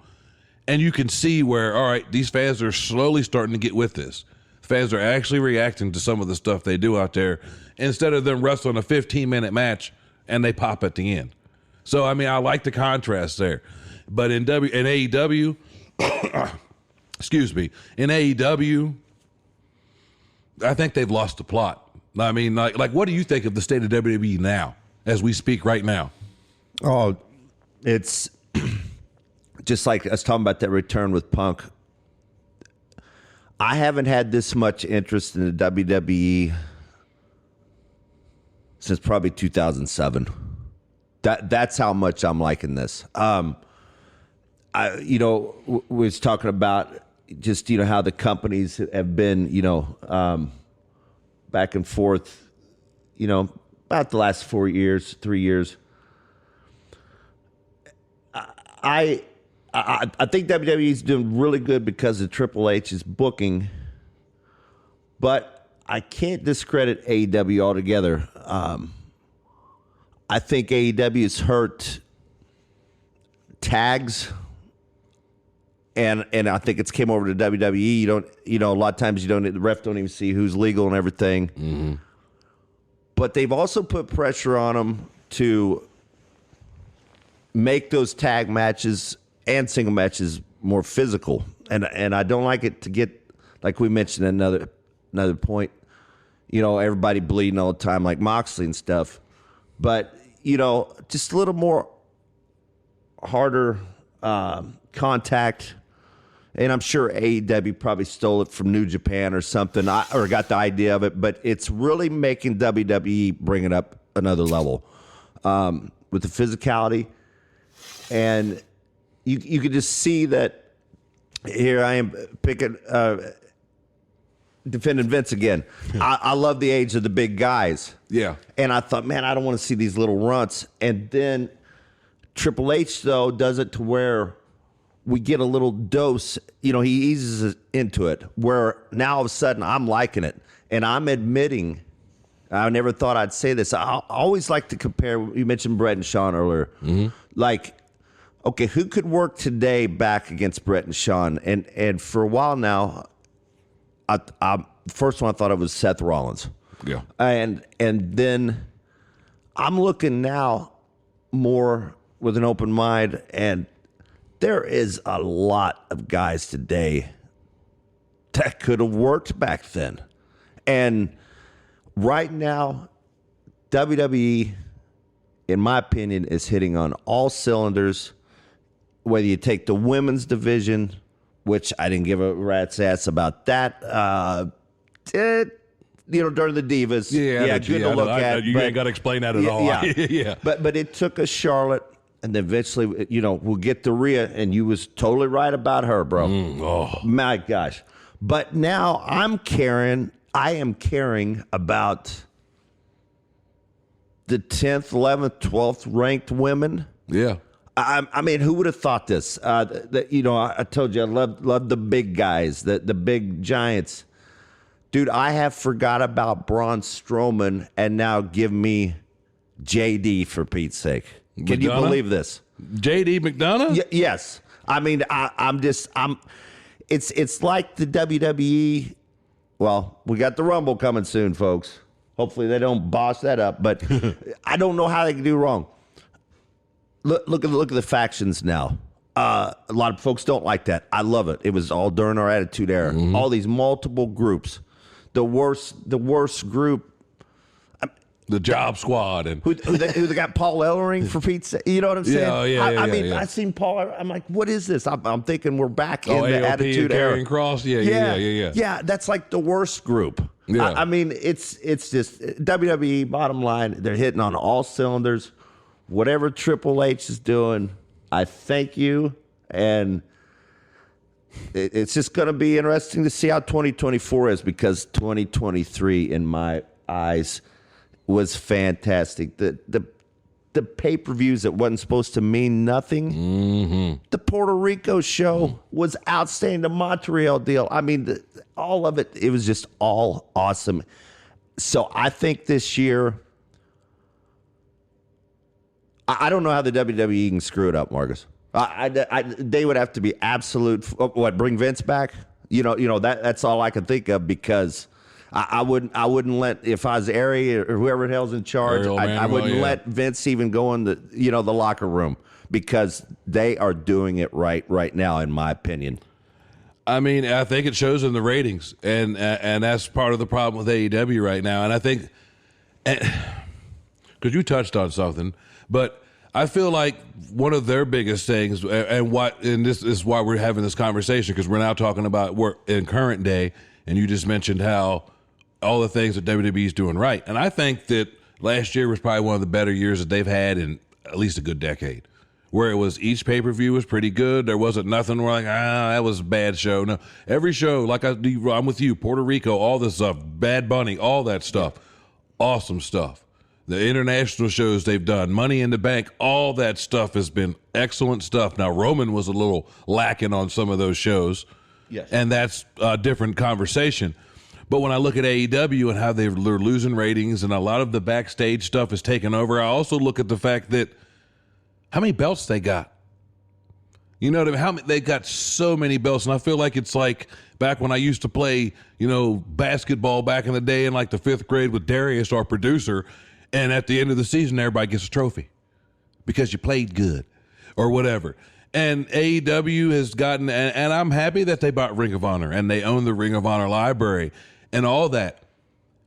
And you can see where, all right, these fans are slowly starting to get with this. Fans are actually reacting to some of the stuff they do out there instead of them wrestling a 15-minute match and they pop at the end. So, I mean, I like the contrast there. But in AEW, excuse me, in AEW, I think they've lost the plot. I mean, like what do you think of the state of WWE now, as we speak right now? Oh, it's... just like I was talking about that return with Punk, I haven't had this much interest in the WWE since probably 2007. That's how much I'm liking this. We was talking about just, how the companies have been, back and forth, about the last 3 years. I think WWE is doing really good because of Triple H's booking, but I can't discredit AEW altogether. I think AEW has hurt tags, and I think it's came over to WWE. You don't, a lot of times the ref don't even see who's legal and everything. Mm-hmm. But they've also put pressure on them to make those tag matches and single matches more physical, and I don't like it to get, like we mentioned another point, everybody bleeding all the time like Moxley and stuff, but just a little more harder contact. And I'm sure AEW probably stole it from New Japan or something, or got the idea of it, but it's really making WWE bring it up another level with the physicality. And you could just see that here I am defending Vince again. I love the age of the big guys. Yeah. And I thought, man, I don't want to see these little runts. And then Triple H, though, does it to where we get a little dose. He eases into it, where now all of a sudden I'm liking it. And I'm admitting, I never thought I'd say this. I always like to compare. You mentioned Brett and Sean earlier. Mm-hmm. Like, okay, who could work today back against Brett and Sean? And for a while now, I first one I thought it was Seth Rollins. Yeah. And then I'm looking now more with an open mind, and there is a lot of guys today that could have worked back then. And right now, WWE in my opinion, is hitting on all cylinders. Whether you take the women's division, which I didn't give a rat's ass about that, during the Divas, good to look at. You ain't got to explain that at all. Yeah. But it took a Charlotte, and then eventually, we'll get to Rhea, and you was totally right about her, bro. My gosh. But now I am caring about the 10th, 11th, 12th ranked women. Yeah. I mean, who would have thought this? I told you I love the big guys, the big giants. Dude, I have forgot about Braun Strowman, and now give me JD for Pete's sake. Can you believe this? JD McDonough? Yes. I mean, it's like the WWE. Well, we got the Rumble coming soon, folks. Hopefully they don't boss that up, but I don't know how they can do wrong. Look at the factions now. A lot of folks don't like that. I love it. It was all during our Attitude Era. Mm-hmm. All these multiple groups. The worst group. The Job Squad. And who they got Paul Ellering for Pete's sake? You know what I'm saying? I mean, I seen Paul. I'm like, what is this? I'm thinking we're back in the AOP Attitude Era. Cross? Yeah, that's like the worst group. Yeah. I mean, it's just WWE, bottom line, they're hitting on all cylinders. Whatever Triple H is doing, I thank you. And it's just going to be interesting to see how 2024 is, because 2023, in my eyes, was fantastic. The pay-per-views that wasn't supposed to mean nothing. Mm-hmm. The Puerto Rico show was outstanding. The Montreal deal. I mean, all of it was just all awesome. So I think this year, I don't know how the WWE can screw it up, Marcus. They would have to be absolute. What, bring Vince back? That's all I can think of, because I wouldn't let, if I was Ari or whoever the hell's in charge, I wouldn't let Vince even go in the locker room, because they are doing it right now, in my opinion. I mean, I think it shows in the ratings, and that's part of the problem with AEW right now. And I think, because you touched on something, but I feel like one of their biggest things, and this is why we're having this conversation, because we're now talking about work in current day, and you just mentioned how all the things that WWE is doing right. And I think that last year was probably one of the better years that they've had in at least a good decade, where it was each pay-per-view was pretty good. There wasn't nothing where like, that was a bad show. No, every show, like I'm with you, Puerto Rico, all this stuff, Bad Bunny, all that stuff, awesome stuff. The international shows they've done, Money in the Bank, all that stuff has been excellent stuff. Now, Roman was a little lacking on some of those shows, yes, and that's a different conversation. But when I look at AEW and how they're losing ratings and a lot of the backstage stuff is taken over, I also look at the fact that how many belts they got. You know what I mean? They got so many belts, and I feel like it's like back when I used to play, basketball back in the day in like the 5th grade with Darius, our producer, and at the end of the season, everybody gets a trophy because you played good or whatever. And AEW has gotten, and I'm happy that they bought Ring of Honor and they own the Ring of Honor library and all that.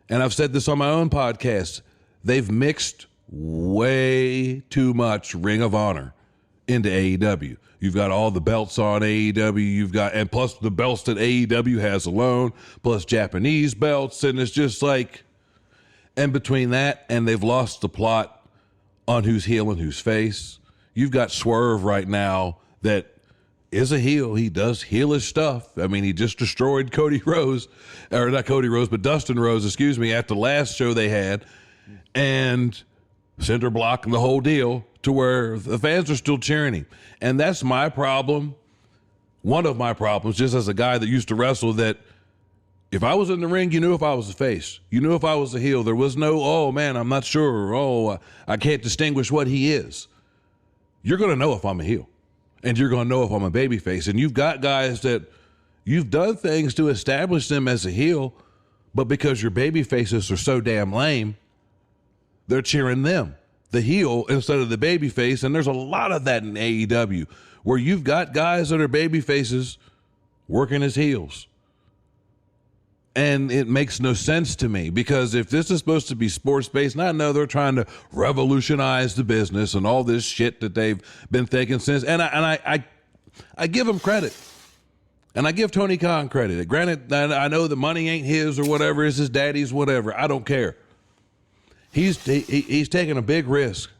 And I've said this on my own podcast. They've mixed way too much Ring of Honor into AEW. You've got all the belts on AEW. And plus the belts that AEW has alone, plus Japanese belts. And it's just like, and between that and they've lost the plot on who's heel and who's face. You've got Swerve right now that is a heel. He does heelish stuff. I mean, he just destroyed Cody Rhodes, or not Cody Rhodes, but Dustin Rhodes, at the last show they had, and center block and the whole deal, to where the fans are still cheering him. And that's my problem. One of my problems, just as a guy that used to wrestle, that if I was in the ring, you knew if I was a face. You knew if I was a heel. There was no, oh, man, I'm not sure. Oh, I can't distinguish what he is. You're going to know if I'm a heel. And you're going to know if I'm a babyface. And you've got guys that you've done things to establish them as a heel, but because your babyfaces are so damn lame, they're cheering them, the heel, instead of the babyface. And there's a lot of that in AEW, where you've got guys that are babyfaces working as heels. And it makes no sense to me, because if this is supposed to be sports based, and I know they're trying to revolutionize the business and all this shit that they've been thinking since, and I give them credit, and I give Tony Khan credit. Granted, I know the money ain't his or whatever, it's his daddy's, whatever. I don't care. He's taking a big risk.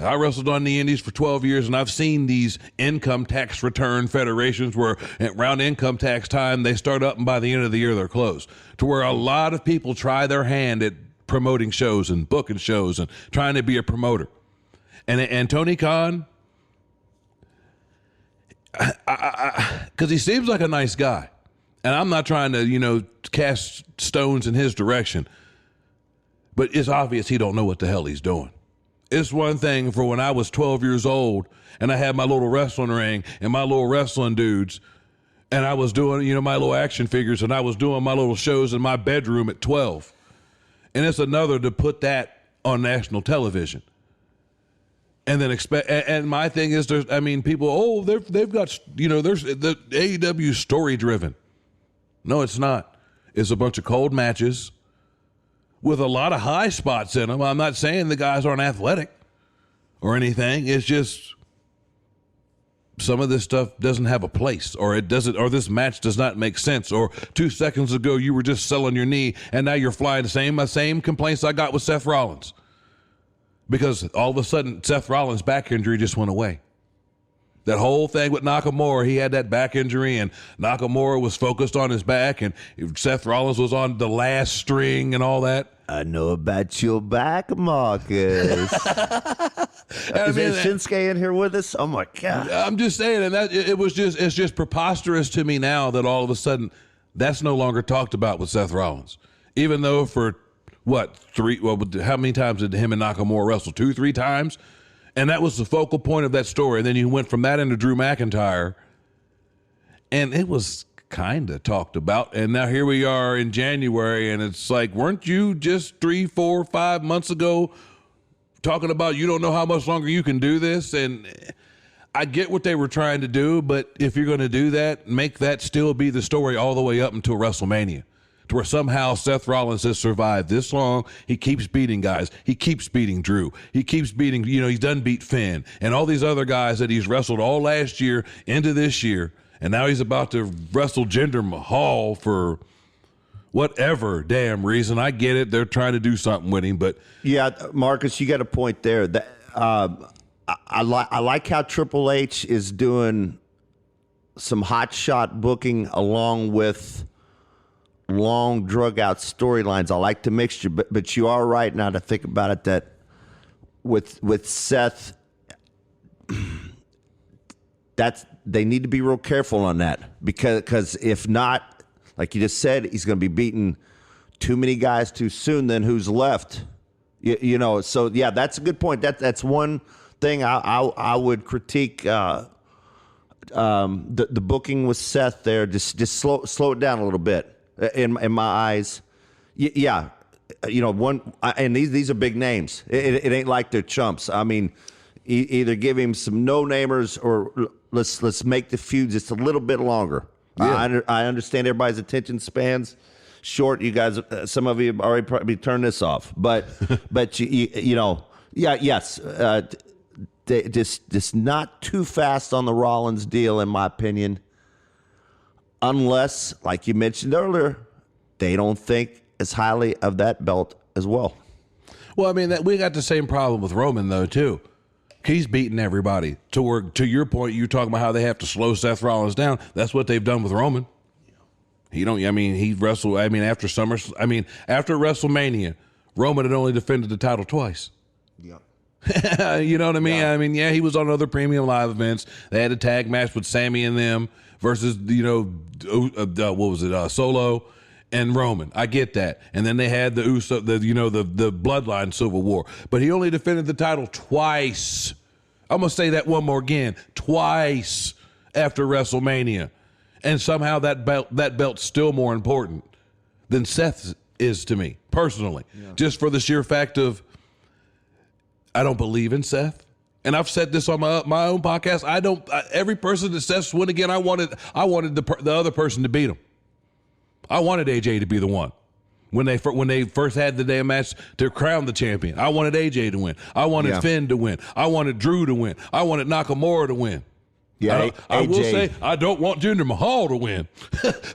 I wrestled on the indies for 12 years, and I've seen these income tax return federations where around income tax time, they start up and by the end of the year, they're closed. To where a lot of people try their hand at promoting shows and booking shows and trying to be a promoter. And Tony Khan, because he seems like a nice guy. And I'm not trying to, cast stones in his direction. But it's obvious he don't know what the hell he's doing. It's one thing for when I was 12 years old and I had my little wrestling ring and my little wrestling dudes, and I was doing, my little action figures, and I was doing my little shows in my bedroom at 12. And it's another to put that on national television. And then and my thing is, people, they've got, there's the AEW story driven. No, it's not. It's a bunch of cold matches with a lot of high spots in them. I'm not saying the guys aren't athletic or anything. It's just some of this stuff doesn't have a place, or this match does not make sense. Or 2 seconds ago, you were just selling your knee, and now you're flying the same complaints I got with Seth Rollins. Because all of a sudden, Seth Rollins' back injury just went away. That whole thing with Nakamura, he had that back injury, and Nakamura was focused on his back, and Seth Rollins was on the last string and all that. I know about your back, Marcus. Is Shinsuke in here with us? Oh my God! I'm just saying, and it's just preposterous to me now that all of a sudden that's no longer talked about with Seth Rollins, even though for how many times did him and Nakamura wrestle? 2-3 times. And that was the focal point of that story. And then you went from that into Drew McIntyre, and it was kind of talked about. And now here we are in January, and it's like, weren't you just 3, 4, 5 months ago talking about you don't know how much longer you can do this? And I get what they were trying to do, but if you're going to do that, make that still be the story all the way up until WrestleMania. To where somehow Seth Rollins has survived this long. He keeps beating guys. He keeps beating Drew. He keeps beating, he's done beat Finn and all these other guys that he's wrestled all last year into this year. And now he's about to wrestle Jinder Mahal for whatever damn reason. I get it. They're trying to do something with him, but. Yeah, Marcus, you got a point there. That I like how Triple H is doing some hot shot booking along with long drug out storylines. I like the mixture, but you are right now to think about it, that with Seth, they need to be real careful on that, because if not, like you just said, he's going to be beating too many guys too soon. Then who's left? So yeah, that's a good point. That's one thing I would critique. The booking with Seth there, just slow it down a little bit. In my eyes, and these are big names. It ain't like they're chumps. I mean, either give him some no-namers or let's make the feud just a little bit longer. Yeah. I understand everybody's attention spans short. You guys, some of you have already probably turned this off, but yes, just not too fast on the Rollins deal, in my opinion. Unless, like you mentioned earlier, they don't think as highly of that belt as well. Well, I mean, we got the same problem with Roman, though, too. He's beating everybody. To your point, you're talking about how they have to slow Seth Rollins down. That's what they've done with Roman. He wrestled, after WrestleMania, Roman had only defended the title twice. Yeah. You know what I mean? Yeah. He was on other premium live events. They had a tag match with Sammy and them versus, Solo and Roman. I get that. And then they had the Bloodline Civil War. But he only defended the title twice. I'm going to say that one more again. Twice after WrestleMania. And somehow that belt's still more important than Seth's is to me, personally. Yeah. Just for the sheer fact of, I don't believe in Seth. And I've said this on my own podcast. Every person that Seth's win again, I wanted the other person to beat him. I wanted AJ to be the one. When they first had the damn match to crown the champion, I wanted AJ to win. I wanted Finn to win. I wanted Drew to win. I wanted Nakamura to win. Yeah, I will say I don't want Jinder Mahal to win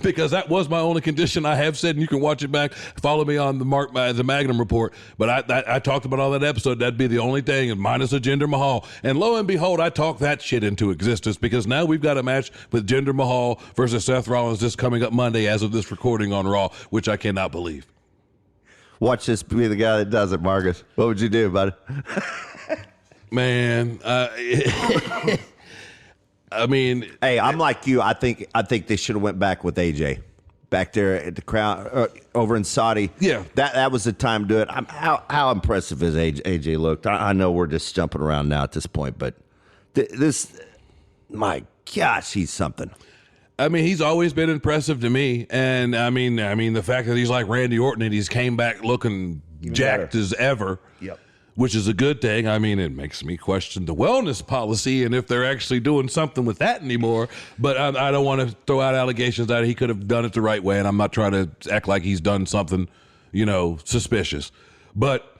because that was my only condition. I have said, and you can watch it back. Follow me on the Magnum report. But I talked about on that episode. That'd be the only thing, and minus a Jinder Mahal. And lo and behold, I talked that shit into existence because now we've got a match with Jinder Mahal versus Seth Rollins this coming up Monday as of this recording on Raw, which I cannot believe. Watch this be the guy that does it, Marcus. What would you do about it? Man, I mean, hey, I'm like you. I think they should have went back with AJ, back there at the crowd over in Saudi. Yeah, that was the time to do it. How impressive is AJ looked? I know we're just jumping around now at this point, but this, my gosh, he's something. I mean, he's always been impressive to me, and I mean, the fact that he's like Randy Orton and he's came back looking jacked as ever. Yep. Which is a good thing. I mean, it makes me question the wellness policy and if they're actually doing something with that anymore. But I don't want to throw out allegations that he could have done it the right way, and I'm not trying to act like he's done something, suspicious. But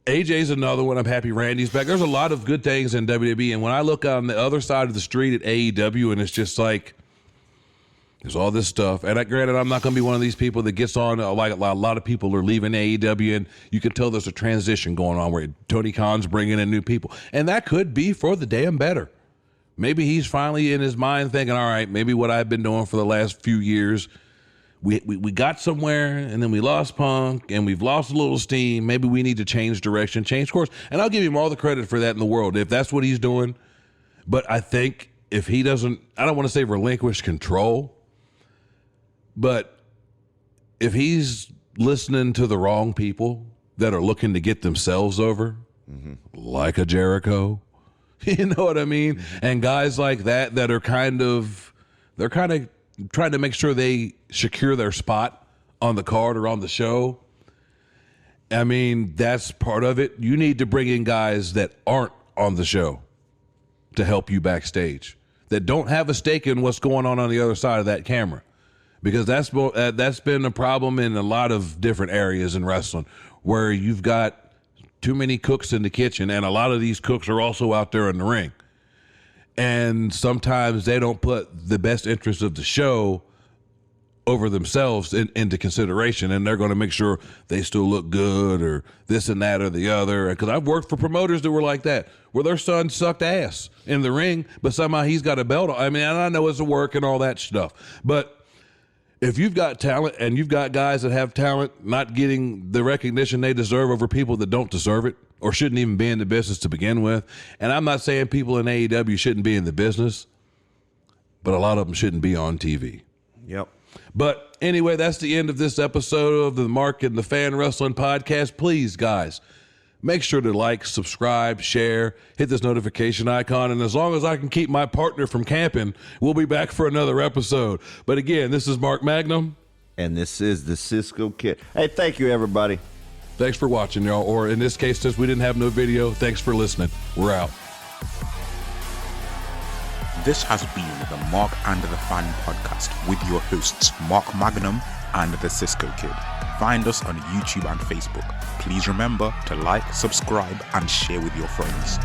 AJ's another one. I'm happy Randy's back. There's a lot of good things in WWE, and when I look on the other side of the street at AEW, and it's just like, there's all this stuff. And granted, I'm not going to be one of these people that gets on, like a lot of people are leaving AEW, and you can tell there's a transition going on where Tony Khan's bringing in new people. And that could be for the damn better. Maybe he's finally in his mind thinking, all right, maybe what I've been doing for the last few years, we got somewhere, and then we lost Punk, and we've lost a little steam. Maybe we need to change direction, change course. And I'll give him all the credit for that in the world, if that's what he's doing. But I think if he doesn't, I don't want to say relinquish control, but if he's listening to the wrong people that are looking to get themselves over, like a Jericho, you know what I mean? And guys like that are they're kind of trying to make sure they secure their spot on the card or on the show. I mean, that's part of it. You need to bring in guys that aren't on the show to help you backstage, that don't have a stake in what's going on the other side of that camera. Because that's been a problem in a lot of different areas in wrestling, where you've got too many cooks in the kitchen, and a lot of these cooks are also out there in the ring. And sometimes they don't put the best interest of the show over themselves into consideration, and they're going to make sure they still look good or this and that or the other. Because I've worked for promoters that were like that, where their son sucked ass in the ring, but somehow he's got a belt on. I mean, and I know it's a work and all that stuff, but if you've got talent and you've got guys that have talent not getting the recognition they deserve over people that don't deserve it or shouldn't even be in the business to begin with, and I'm not saying people in AEW shouldn't be in the business, but a lot of them shouldn't be on TV. Yep. But anyway, that's the end of this episode of the Mark and the Fan Wrestling Podcast. Please, guys, make sure to like, subscribe, share, hit this notification icon. And as long as I can keep my partner from camping, we'll be back for another episode. But again, this is Mark Magnum. And this is the Cisco Kid. Hey, thank you, everybody. Thanks for watching, y'all. Or in this case, since we didn't have no video, thanks for listening. We're out. This has been the Mark and the Fan Podcast with your hosts, Mark Magnum and the Cisco Kid. Find us on YouTube and Facebook. Please remember to like, subscribe, and share with your friends.